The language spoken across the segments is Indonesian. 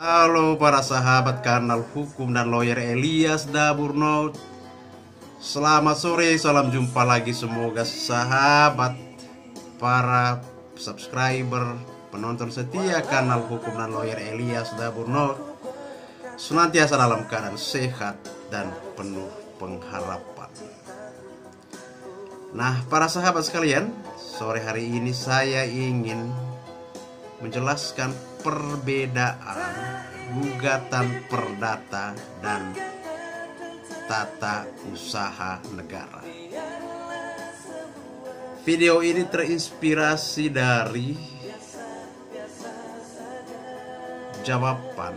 Halo para sahabat kanal hukum dan lawyer Elias Daburno. Selamat sore, salam jumpa lagi. Semoga sahabat, para subscriber, penonton setia kanal hukum dan lawyer Elias Daburno senantiasa dalam keadaan sehat dan penuh pengharapan. Nah, para sahabat sekalian, sore hari ini saya ingin menjelaskan perbedaan gugatan perdata dan tata usaha negara. Video ini terinspirasi dari jawaban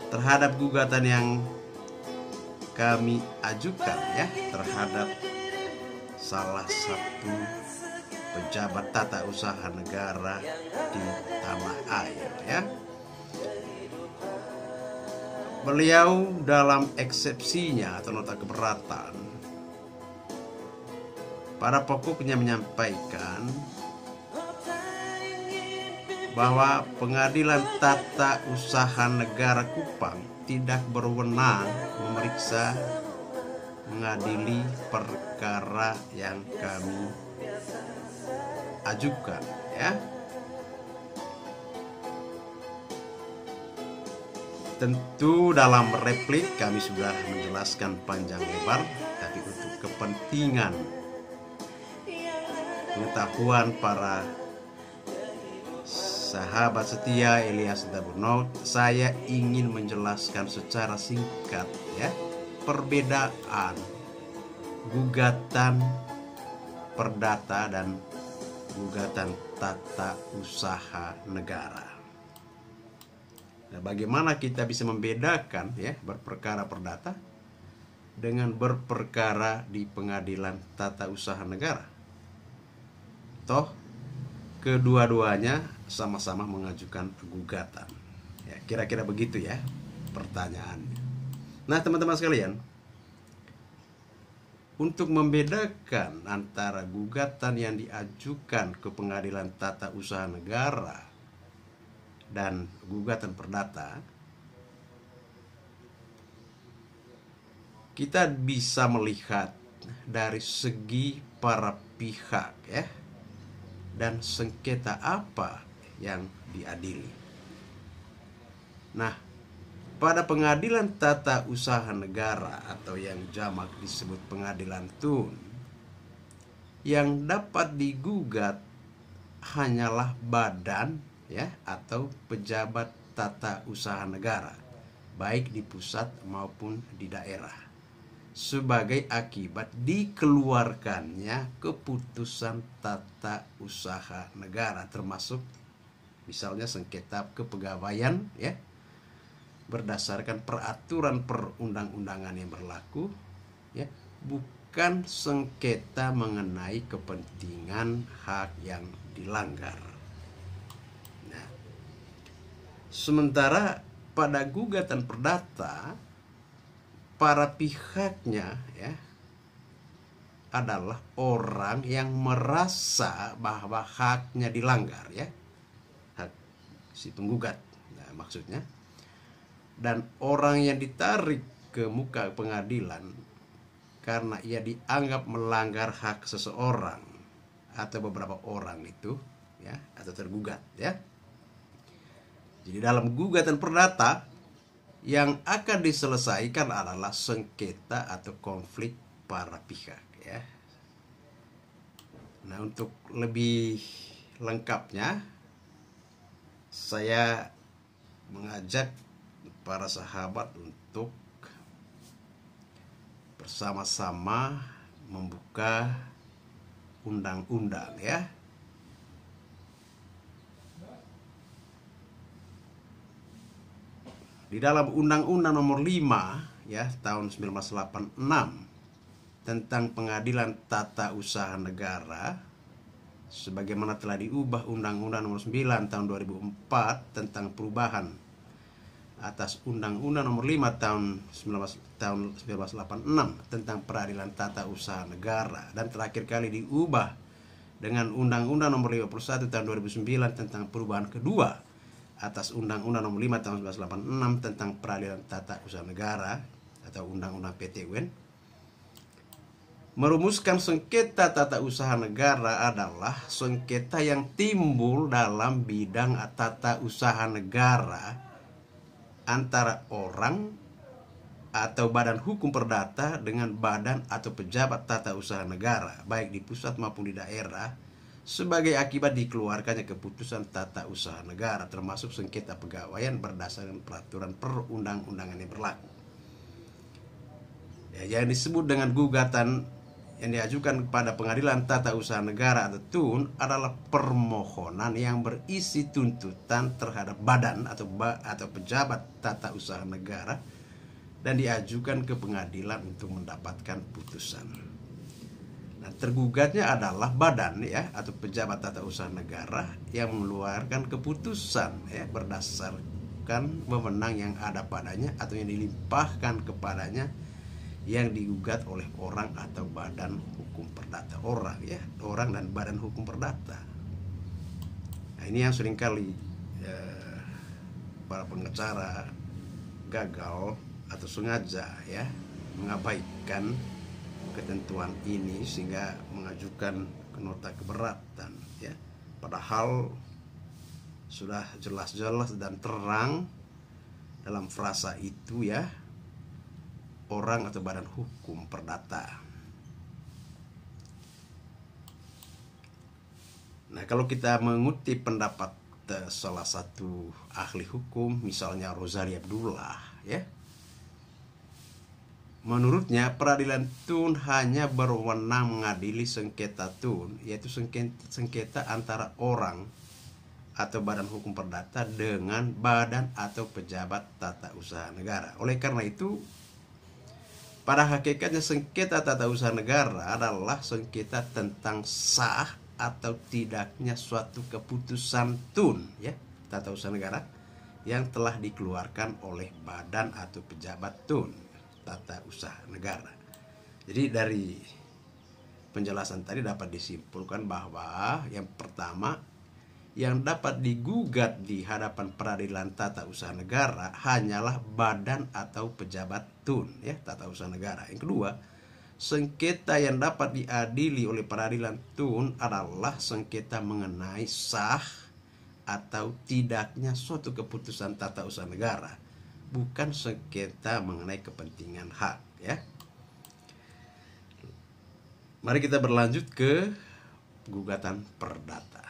terhadap gugatan yang kami ajukan terhadap salah satu pejabat tata usaha negara di tanah air Beliau dalam eksepsinya atau nota keberatan pada pokoknya menyampaikan bahwa Pengadilan Tata Usaha Negara Kupang tidak berwenang memeriksa, mengadili perkara yang kami ajukan Tentu dalam replik kami sudah menjelaskan panjang lebar, tapi untuk kepentingan pengetahuan para sahabat setia Elias Daburno, saya ingin menjelaskan secara singkat perbedaan gugatan perdata dan gugatan tata usaha negara. Nah, bagaimana kita bisa membedakan berperkara perdata dengan berperkara di Pengadilan Tata Usaha Negara? Toh kedua-duanya sama-sama mengajukan gugatan. Kira-kira begitu pertanyaannya. Nah, teman-teman sekalian, untuk membedakan antara gugatan yang diajukan ke Pengadilan Tata Usaha Negara dan gugatan perdata, kita bisa melihat dari segi para pihak dan sengketa apa yang diadili. Nah, pada Pengadilan Tata Usaha Negara atau yang jamak disebut Pengadilan TUN, yang dapat digugat hanyalah badan atau pejabat tata usaha negara, baik di pusat maupun di daerah, sebagai akibat dikeluarkannya keputusan tata usaha negara, termasuk misalnya sengketa kepegawaian berdasarkan peraturan perundang-undangan yang berlaku, bukan sengketa mengenai kepentingan hak yang dilanggar. Sementara pada gugatan perdata, para pihaknya adalah orang yang merasa bahwa haknya dilanggar, hak si penggugat, maksudnya. Dan orang yang ditarik ke muka pengadilan karena ia dianggap melanggar hak seseorang atau beberapa orang itu atau tergugat Jadi dalam gugatan perdata yang akan diselesaikan adalah sengketa atau konflik para pihak Nah, untuk lebih lengkapnya saya mengajak para sahabat untuk bersama-sama membuka undang-undang Di dalam Undang-Undang Nomor 5 tahun 1986 tentang Pengadilan Tata Usaha Negara, sebagaimana telah diubah Undang-Undang Nomor 9 tahun 2004 tentang perubahan atas Undang-Undang Nomor 5 tahun 1986 tentang Peradilan Tata Usaha Negara, dan terakhir kali diubah dengan Undang-Undang Nomor 51 tahun 2009 tentang perubahan kedua atas Undang-Undang Nomor 5 Tahun 1986 tentang Peradilan Tata Usaha Negara atau Undang-Undang PT-UN, merumuskan sengketa tata usaha negara adalah sengketa yang timbul dalam bidang tata usaha negara antara orang atau badan hukum perdata dengan badan atau pejabat tata usaha negara, baik di pusat maupun di daerah, sebagai akibat dikeluarkannya keputusan tata usaha negara, termasuk sengketa pegawaian berdasarkan peraturan perundang-undangan yang berlaku. Ya, yang disebut dengan gugatan yang diajukan kepada Pengadilan Tata Usaha Negara atau TUN adalah permohonan yang berisi tuntutan terhadap badan atau pejabat tata usaha negara dan diajukan ke pengadilan untuk mendapatkan putusan. Nah, tergugatnya adalah badan ya atau pejabat tata usaha negara yang mengeluarkan keputusan ya berdasarkan wewenang yang ada padanya atau yang dilimpahkan kepadanya yang digugat oleh orang atau badan hukum perdata. Orang dan badan hukum perdata. Nah, ini yang seringkali para pengacara gagal atau sengaja ya mengabaikan ketentuan ini sehingga mengajukan nota keberatan ya, padahal sudah jelas-jelas dan terang dalam frasa itu ya, orang atau badan hukum perdata. Nah, kalau kita mengutip pendapat salah satu ahli hukum, misalnya Rozali Abdullah ya, menurutnya peradilan TUN hanya berwenang mengadili sengketa TUN, yaitu sengketa antara orang atau badan hukum perdata dengan badan atau pejabat tata usaha negara. Oleh karena itu, pada hakikatnya sengketa tata usaha negara adalah sengketa tentang sah atau tidaknya suatu keputusan TUN ya, tata usaha negara yang telah dikeluarkan oleh badan atau pejabat TUN tata usaha negara. Jadi dari penjelasan tadi dapat disimpulkan bahwa yang pertama, yang dapat digugat di hadapan peradilan tata usaha negara hanyalah badan atau pejabat TUN ya, tata usaha negara. Yang kedua, sengketa yang dapat diadili oleh peradilan TUN adalah sengketa mengenai sah atau tidaknya suatu keputusan tata usaha negara, bukan sengketa mengenai kepentingan hak ya. Mari kita berlanjut ke gugatan perdata.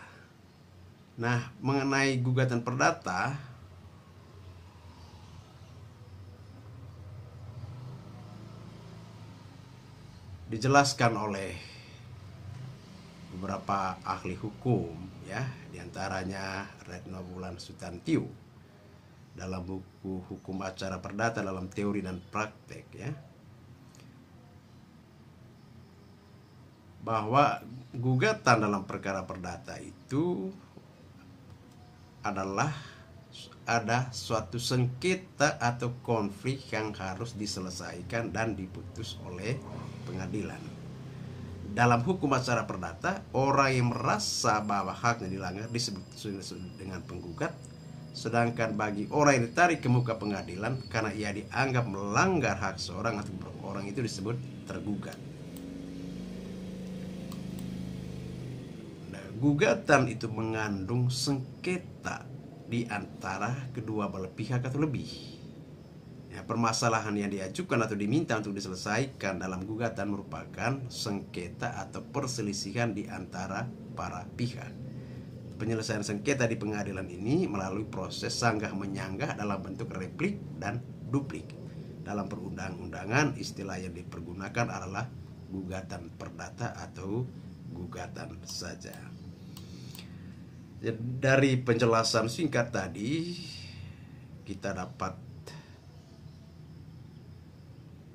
Nah, mengenai gugatan perdata, dijelaskan oleh beberapa ahli hukum ya, diantaranya Retno Wulan Sutantio dalam buku Hukum Acara Perdata dalam Teori dan Praktek ya, bahwa gugatan dalam perkara perdata itu adalah ada suatu sengketa atau konflik yang harus diselesaikan dan diputus oleh pengadilan. Dalam hukum acara perdata, orang yang merasa bahwa haknya dilanggar disebut dengan penggugat, sedangkan bagi orang yang ditarik ke muka pengadilan karena ia dianggap melanggar hak seorang atau beberapa orang itu disebut tergugat. Nah, gugatan itu mengandung sengketa di antara kedua belah pihak atau lebih. Ya, permasalahan yang diajukan atau diminta untuk diselesaikan dalam gugatan merupakan sengketa atau perselisihan di antara para pihak. Penyelesaian sengketa di pengadilan ini melalui proses sanggah menyanggah dalam bentuk replik dan duplik. Dalam perundang-undangan, istilah yang dipergunakan adalah gugatan perdata atau gugatan saja. Dari penjelasan singkat tadi, kita dapat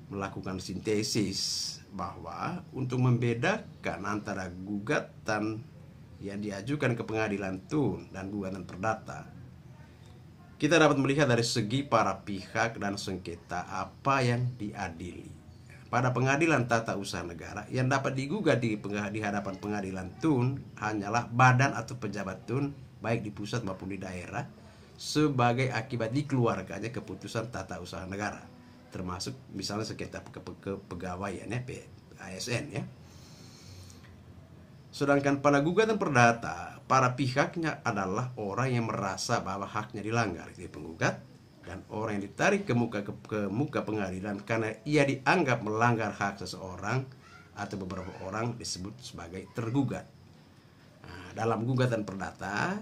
melakukan sintesis bahwa untuk membedakan antara gugatan yang diajukan ke pengadilan TUN dan gugatan perdata, kita dapat melihat dari segi para pihak dan sengketa apa yang diadili. Pada pengadilan tata usaha negara, yang dapat digugat di hadapan pengadilan TUN hanyalah badan atau pejabat TUN baik di pusat maupun di daerah, sebagai akibat dikeluarkannya keputusan tata usaha negara, termasuk misalnya sengketa kepegawaian ya, ASN ya. Sedangkan pada gugatan perdata, para pihaknya adalah orang yang merasa bahwa haknya dilanggar, itu penggugat, dan orang yang ditarik ke muka pengadilan karena ia dianggap melanggar hak seseorang atau beberapa orang disebut sebagai tergugat. Nah, dalam gugatan perdata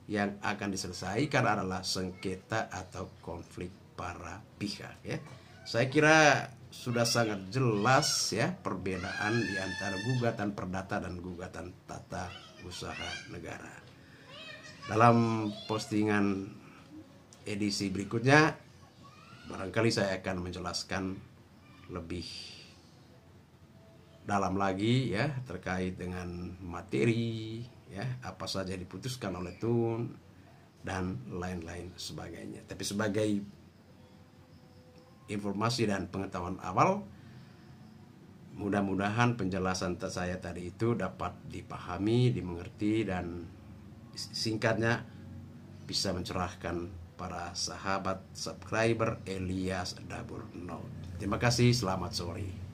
yang akan diselesaikan adalah sengketa atau konflik para pihak ya. Saya kira sudah sangat jelas ya perbedaan di antara gugatan perdata dan gugatan tata usaha negara. Dalam postingan edisi berikutnya barangkali saya akan menjelaskan lebih dalam lagi ya terkait dengan materi ya, apa saja diputuskan oleh Tun dan lain-lain sebagainya. Tapi sebagai informasi dan pengetahuan awal, mudah-mudahan penjelasan saya tadi itu dapat dipahami, dimengerti, dan singkatnya bisa mencerahkan para sahabat subscriber Elias Double Note. Terima kasih, selamat sore.